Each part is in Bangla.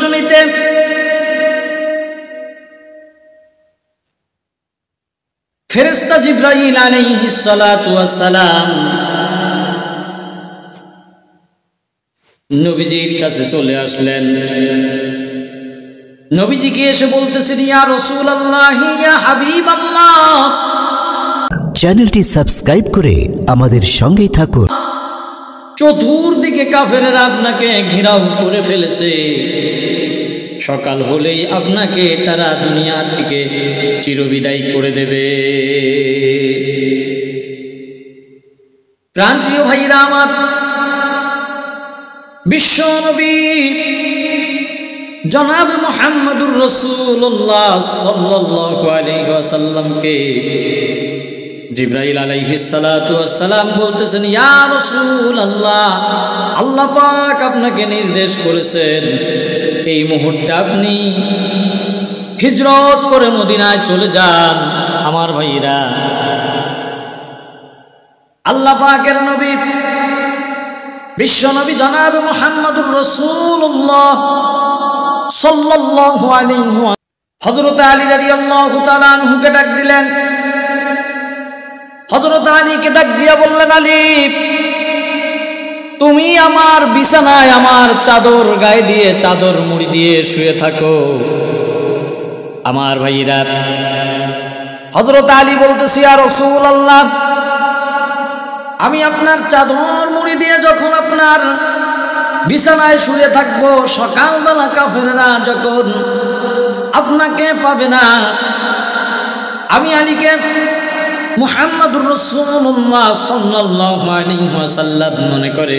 রজনীতে ফেরেশতা জিবরাইল আলাইহিস সালাতু ওয়াস সালাম নবীজির কাছে চলে আসলেন। নবীজিকে এসে বলতেছেন, ইয়া রাসূলুল্লাহ, ইয়া হাবিবাল্লাহ, চ্যানেলটি সাবস্ক্রাইব করে আমাদের সঙ্গেই থাকুন। চতুর্দিকে কাফেরেরা আপনাকে ঘেরাও করে ফেলেছে। সকাল হলেই আপনাকে তারা দুনিয়া থেকে চিরবিদায় করে দেবে। প্রাণপ্রিয় ভাইরা আমার, বিশ্ব নবী জনাব মুহাম্মদুর রাসূলুল্লাহ সাল্লাল্লাহু আলাইহি ওয়াসাল্লামকে জিবরাইল আলাইহিস সালাতু ওয়াস সালাম বলতেছেন, ইয়া রাসূলুল্লাহ, আল্লাহ পাক আপনাকে নির্দেশ করেছেন এই মুহূর্তে আপনি হিজরত করে মদিনায় চলে যান। আমার ভাইরা, আল্লাহ পাকের নবী বিশ্ব নবী জনাব মুহাম্মদুর রাসূলুল্লাহ সাল্লাল্লাহু আলাইহি ওয়াসাল্লাম হযরত আলী রাদিয়াল্লাহু তাআলা আনহুকে ডাক দিলেন। হযরত আলীকে ডাক দিয়া বললেন, আলী, তুমি আমার বিছানায় আমার চাদর গায়ে দিয়ে চাদর মুড়ি দিয়ে শুয়ে থাকো। আমার ভাইরা, হযরত আলী বলতেছি, ইয়া রাসূলুল্লাহ, আমি আপনার চাদর মুড়ি দিয়ে যখন আপনার বিছানায় শুয়ে থাকবো, সকালবেলা কাফেররা যখন আপনাকে পাবে না, আমি আলীকে মুহাম্মদুর রাসূলুল্লাহ সাল্লাল্লাহু আলাইহি ওয়াসাল্লাম মনে করে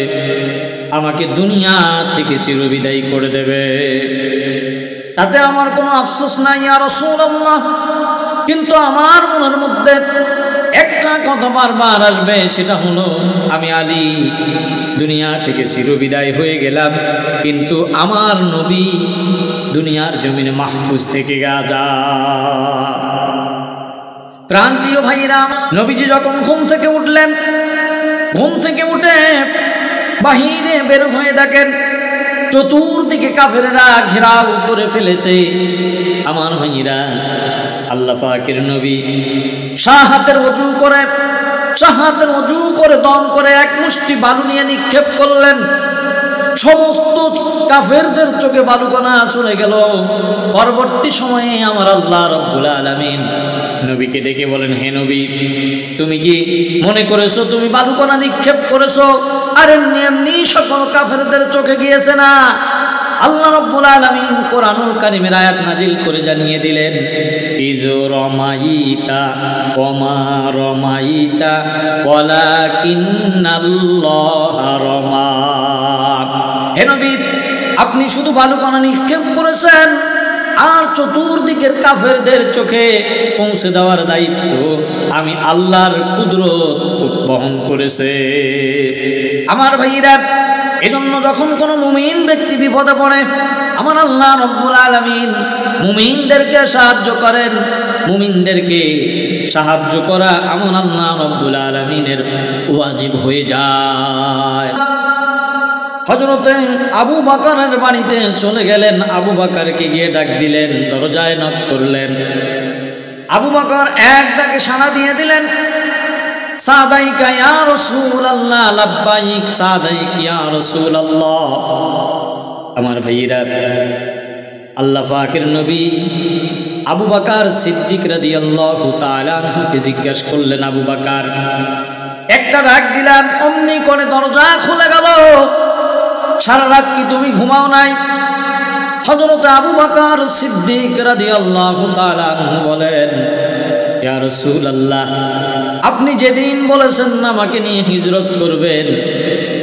আমাকে দুনিয়া থেকে চিরবিদায় করে দেবে। তাতে আমার কোনো আফসোস নাই ইয়া রাসূলুল্লাহ, কিন্তু আমার মনের মধ্যে একটা কথা বারবার আসবে, সেটা হলো আমি আলী দুনিয়া থেকে চিরবিদায় হয়ে গেলাম, কিন্তু আমার নবী দুনিয়ার জমিনে মাহফুজ থেকে গেছে। প্রাণপ্রিয় ভাইরা, নবীজি যখন ঘুম থেকে উঠলেন, ঘুম থেকে উঠে বাহিরে বের হয়ে দেখেন চতুর্দিকে কাফেরেরা ঘেরাও করে ফেলেছে। আমার ভাইরা, আল্লাহ পাকের নবী শাহাতের ওযু করে দম করে এক মুষ্টি বালু নিয়ে নিক্ষেপ করলেন। সমস্ত কাফেরদের চোখে বালুকণা চলে গেল। পরবর্তী সময়ে আমার আল্লাহ রাব্বুল আলামিন নবীকে ডেকে বলেন, হে নবী, তুমি কি মনে করেছো তুমি বালুকণা নিক্ষেপ করেছো আর এমনি সকল কাফেরদের চোখে গিয়েছে না? আল্লাহ রাব্বুল আলামিন কোরআনুল কারীমের আয়াত নাজিল করে জানিয়ে দিলেন, ইয রামাইতা ওমা রামাইতা ওয়ালাকিন্নাল্লাহা রামা। হে নবী, আপনি শুধু বালুকণা নিক্ষেপ করেছেন আর চতুর্দিকের কাফেরদের চোখে পৌঁছে দেওয়ার দায়িত্ব আমি আল্লাহর কুদরত বহন করেছে। আমার ভাইরা, এজন্য যখন কোনো মুমিন ব্যক্তি বিপদে পড়ে, আমার আল্লাহ রাব্বুল আলামিন মুমিনদেরকে সাহায্য করেন। মুমিনদেরকে সাহায্য করা আমার আল্লাহ রাব্বুল আলামিনের ওয়াজিব হয়ে যায়। হযরতে আবু বকরের বাড়িতে চলে গেলেন। আবু বকরকে গিয়ে ডাক দিলেন, দরজায় নক করলেন। আবু বকর এক ডাকে সাড়া দিয়ে দিলেন, সাদাইকা ইয়া রাসূলুল্লাহ, লাব্বাইক সাদাইক ইয়া রাসূলুল্লাহ। আমার ভাইরা, আল্লাহ পাকের নবী আবু বকর সিদ্দিক রাদিয়াল্লাহু তাআলা আনহুকে জিজ্ঞাসা করলেন, আবু বকর, একটা ডাক দিলেন, অমনি করে দরজা খুলে গেল। সারা রাত কি তুমি ঘুমাও নাই? হযরত আবু বকর সিদ্দিক রাদিয়াল্লাহু তাআলা আনহু বলেন, ইয়া রাসূলুল্লাহ, আপনি যেদিন বলেছেন আমাকে নিয়ে হিজরত করবেন,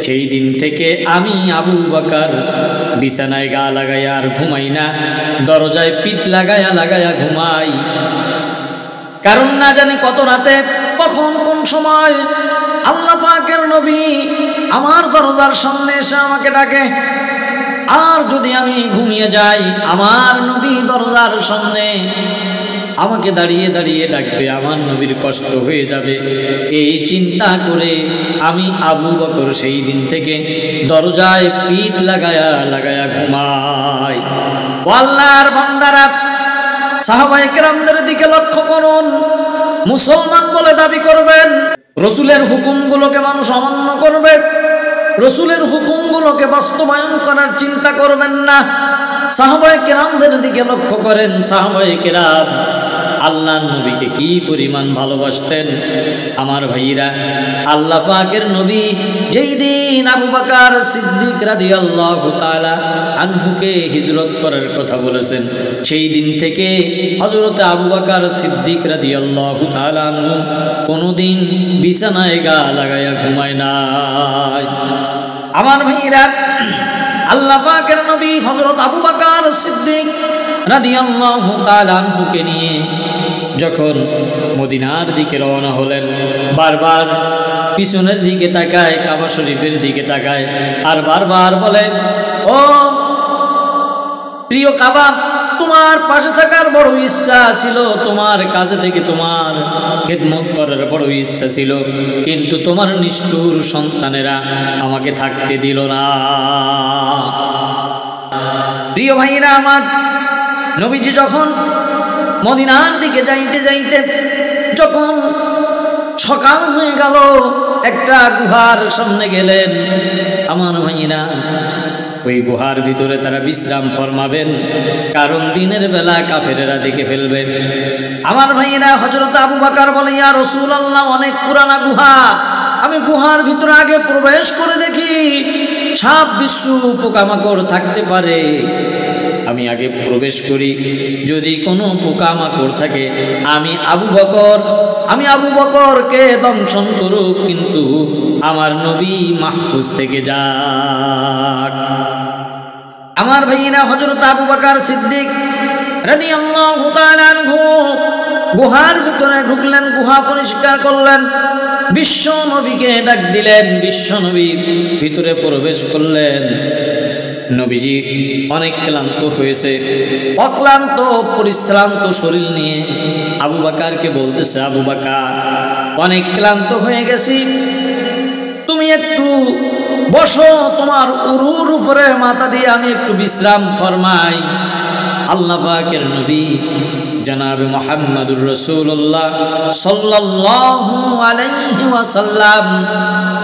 সেই দিন থেকে আমি আবু বকর বিছানায় গা লাগাইয়া আর ঘুমাই না, দরজায় পিঠ লাগাইয়া লাগাইয়া ঘুমাই। কারণ না জানি কত রাতে কখন কোন সময় আল্লাহ পাকের নবী আমার দরজার সামনে এসে আমাকে ডাকে, আর যদি আমি ঘুমিয়ে যাই আমার নবী দরজার সামনে আমাকে দাঁড়িয়ে দাঁড়িয়ে ডাকবে, আমার নবীর কষ্ট হয়ে যাবে। এই চিন্তা করে আমি আবু বকর সেই দিন থেকে দরজায় পিঠ লাগায়া লাগায়া ঘুমাই। ও আল্লাহর বান্দারা, সাহাবায়ে কেরামদের দিকে লক্ষ্য করুন। মুসলমান বলে দাবি করবেন, রসুলের হুকুমগুলোকে মানুষ অমান্য করবে, রসুলের হুকুমগুলোকে বাস্তবায়ন করার চিন্তা করবেন না। সাহাবায়ে কেরামদের দিকে লক্ষ্য করেন। সাহাবায়ে কেরাম আল্লাহর নবীকে কি পরিমাণ ভালোবাসতেন। আমার ভাইরা, আল্লাহ পাকের নবী যেই দিন আবু বকর সিদ্দিক রাদিয়াল্লাহু তাআলা আনহুকে হিজরত করার কথা বলেছেন, সেই দিন থেকে হযরত আবু বকর সিদ্দিক রাদিয়াল্লাহু তাআলা আনহু কোনোদিন বিছানায় গা লাগায়া ঘুমায় নাই। আমার ভাইরা, আল্লাহ পাকের নবী হযরত আবু বকর সিদ্দিক রাদিয়াল্লাহু তাআলা আনহুকে নিয়ে যখন মদিনার দিকে রওনা হলেন, বারবার পিছনের দিকে তাকায়, কাবা শরীফের দিকে তাকায়, আর বারবার বলে, ও প্রিয় কাবা, তোমার পাশে থাকার বড় ইচ্ছা ছিল, তোমার কাছে থেকে তোমার খেদমত করার বড় ইচ্ছা ছিল, কিন্তু তোমার নিষ্ঠুর সন্তানেরা আমাকে থাকতে দিল না। প্রিয় ভাইরা আমার, নবীজি যখন মদিনার দিকে যাইতে যাইতে যখন সকাল হয়ে গেল, একটা গুহার সামনে গেলেন। আমার ভাইরা, ওই গুহার ভিতরে তারা বিশ্রাম ফরমাবেন, কারণ দিনের বেলা কাফেরেরা দেখে ফেলবে। আমার ভাইরা, হযরত আবু বকর বলে, ইয়া রাসূলুল্লাহ, অনেক পুরানা গুহা, আমি গুহার ভিতরে আগে প্রবেশ করে দেখি সাপ বিচ্ছু পোকামাকড় থাকতে পারে, আমি আগে প্রবেশ করি, যদি কোনো পোকামাকড় থাকে আমি আবু বকরকে দংশন করুক, কিন্তু আমার নবী মাহফুজ থেকে যাক। আমার ভাইরা, হযরত আবু বকর সিদ্দিক রাদিয়াল্লাহু তাআলা আনহু গুহার ভিতরে ঢুকলেন, গুহা পরিষ্কার করলেন, বিশ্ব নবীকে ডাক দিলেন, বিশ্ব নবী ভিতরে প্রবেশ করলেন। নবীজি অনেক ক্লান্ত হয়েছে, অক্লান্ত পরিশ্রান্ত শরীর নিয়ে আবু বকরকে বলতেছে, আবু বকর, অনেক ক্লান্ত হয়ে গেছি, তুমি একটু বসো, তোমার উরুর উপরে মাথা দিয়ে আমি একটু বিশ্রাম ফরমাই। আল্লাহ পাকের নবী জনাবে মুহাম্মদুর রাসূলুল্লাহ সাল্লাল্লাহু আলাইহি ওয়াসাল্লাম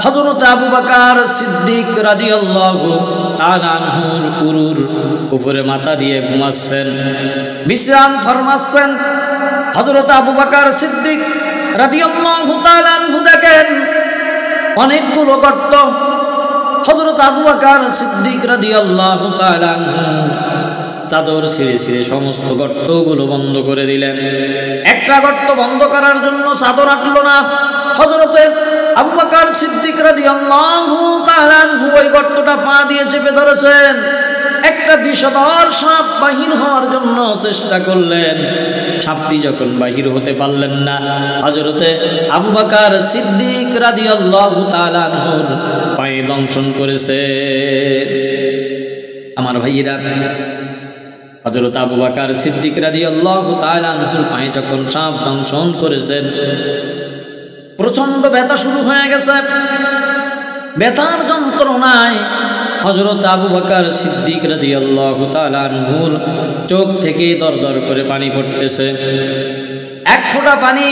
হযরত আবু বকর সিদ্দিক রাদিয়াল্লাহু তাআলা আনহুর উরুর উপরে মাথা দিয়ে ঘুমাচ্ছেন, বিশ্রাম ফরমাচ্ছেন। হযরত আবু বকর সিদ্দিক রাদিয়াল্লাহু তাআলা আনহু দেখেন অনেকগুলো গর্ত। হযরত আবু বকর সিদ্দিক রাদিয়াল্লাহু তাআলা আনহু চাদর ছিঁড়ে ছিঁড়ে সমস্ত গর্তগুলো বন্ধ করে দিলেন। একটা গর্ত বন্ধ করার জন্য চাদর আটলো না। হযরতে আবু বকর সিদ্দিক রাদিয়াল্লাহু তাআলা আনহু ওই গর্তটা পা দিয়ে চেপে ধরেছেন। একটা বিষধর সাপ বাহির হওয়ার জন্য চেষ্টা করলেন। সাপটি যখন বাহির হতে পারলেন না, হযরতে আবু বকর সিদ্দিক রাদিয়াল্লাহু তাআলা আনহুর পায়ে দংশন করেছে। আমার ভাইয়েরা, হযরত আবু বকর সিদ্দিক রাদিয়াল্লাহু তাআলা আনহুর পায়ে যখন সাপ দংশন করেছেন, প্রচন্ড ব্যথা শুরু হয়ে গেছে। ব্যথার যন্ত্রণায় হযরত আবু বকর সিদ্দিক রাদিয়াল্লাহু তাআলা আনহুর চোখ থেকে দরদর করে পানি পড়তেছে। এক ফোঁটা পানি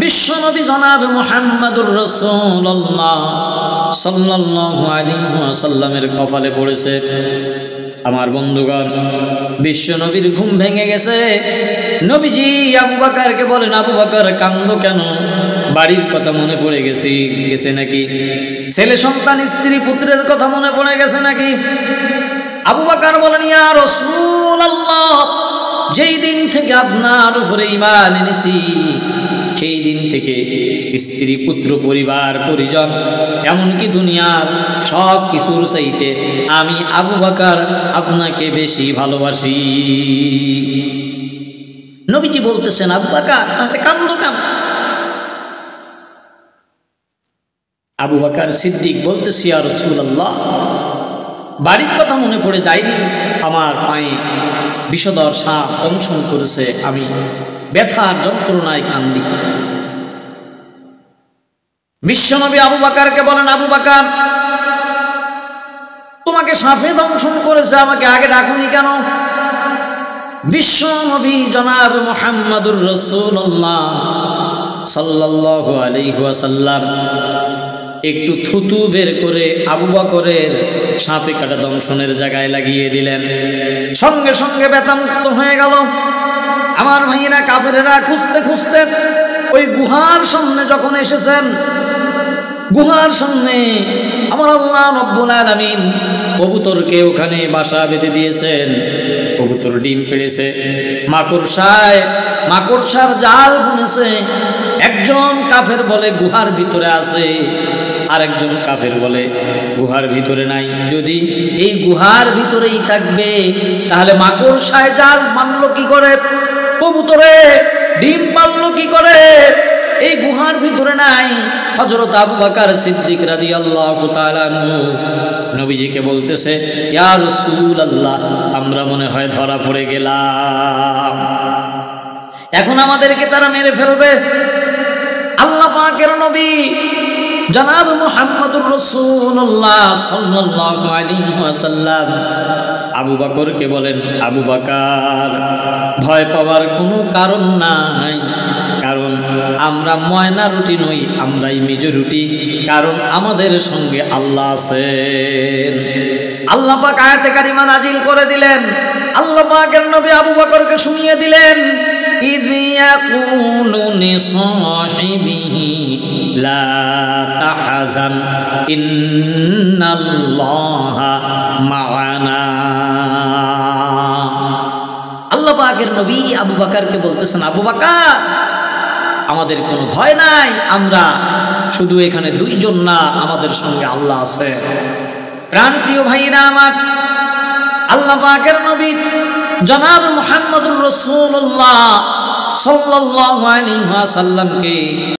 বিশ্বনবী জনাব মুহাম্মদুর রাসূলুল্লাহ সাল্লাল্লাহু আলাইহি ওয়াসাল্লামের কপালে পড়েছে। আমার বন্ধুগণ, বিশ্বনবীর ঘুম ভেঙে গেছে। নবীজি আবু বকরকে বলেন, আবু বকর কান্দো কেন? বাড়ির কথা মনে পড়ে গেছে নাকি? ছেলে সন্তান স্ত্রী পুত্রের কথা মনে পড়ে গেছে নাকি? আবু বকর বলেন, ইয়া রাসূলুল্লাহ, যেই দিন থেকে আপনার উপরে ঈমান এনেছি সেই দিন থেকে স্ত্রী পুত্র পরিবার পরিজন এমনকি দুনিয়ার সব কিছুর চাইতে আমি আবু বকর আপনাকে বেশি ভালোবাসি। নবীজি বলতেছেন, আবু বকর তাহলে কান্দো কেন? আবু বকর সিদ্দিক বলতেছি, ইয়া রাসূলুল্লাহ, বাড়ির কথা মনে পড়ে যায়নি, আমার পায়ে বিষধর সাপ দংশন করেছে, আমি ব্যথার যন্ত্রণায় কান্দি। বিশ্বনবী আবু বকরকে বলেন, আবু বকর, তোমাকে সাপে দংশন করেছে, আমাকে আগে ডাকুনি কেন? বিশ্ব নবী জনাব মুহাম্মদুর রাসূলুল্লাহ সাল্লাল্লাহু আলাইহি ওয়াসাল্লাম একটু থুতু বের করে আবু বকরের সাপে কাটা দংশনের জায়গায় লাগিয়ে দিলেন। সঙ্গে সঙ্গে ব্যথামুক্ত হয়ে গেল। আমার ভাইয়েরা কাফেরেরা খুঁজতে খুঁজতে ওই গুহার সামনে যখন এসেছেন, গুহার সামনে আমার আল্লাহ রব্বুল আলামিন কবুতরকে ওখানে বাসা বেঁধে দিয়েছেন। কবুতর ডিম পেড়েছে, মাকড়সার জাল বুনেছে। একজন কাফের বলে গুহার ভিতরে আছে, আরেকজন কাফের বলে গুহার ভিতরে নাই। যদি এই গুহার ভিতরেই থাকবে তাহলে মাকড়সায় জাল বানলো কি করে, কবুতরে ডিম পারলো কি করে? এই গুহার ভিতরে নাই। হযরত আবু বকর সিদ্দিক রাদিয়াল্লাহু তাআলা আনহু নবীজিকে বলতেছে, ইয়া রাসূলুল্লাহ, আমরা মনে হয় ধরা পড়ে গেলাম, এখন আমাদেরকে তারা মেরে ফেলবে। আল্লাহ পাকের নবী জনাব মুহাম্মদুর রাসূলুল্লাহ সাল্লাল্লাহু আলাইহি ওয়াসাল্লাম আবু বকরকে বলেন, আবু বকর, ভয় পাওয়ার কোনো কারণ নাই, কারণ আমরা ময়না রুটি নই, আমরাই মেজরিটি, কারণ আমাদের সঙ্গে আল্লাহ আছেন। আল্লাহ পাক আয়াতে কারিমা নাজিল করে দিলেন। আল্লাহ পাকের নবী আবু বকরকে শুনিয়ে দিলেন, ইয ইয়াকুলু লিসাহিবিহি লা তাহজান ইন্নাল্লাহা মা'ানা। আল্লাহ পাকের নবী আবু বকরকে বলতেছেন, আবু বকর, আমাদের কোনো ভয় নাই, আমরা শুধু এখানে দুইজন না, আমাদের সঙ্গে আল্লাহ আছে। প্রাণপ্রিয় ভাইরা আমার, আল্লাহ পাকের নবী জনাব মুহাম্মদুর রাসূলুল্লাহ সাল্লাল্লাহু আলাইহি ওয়াসাল্লামকে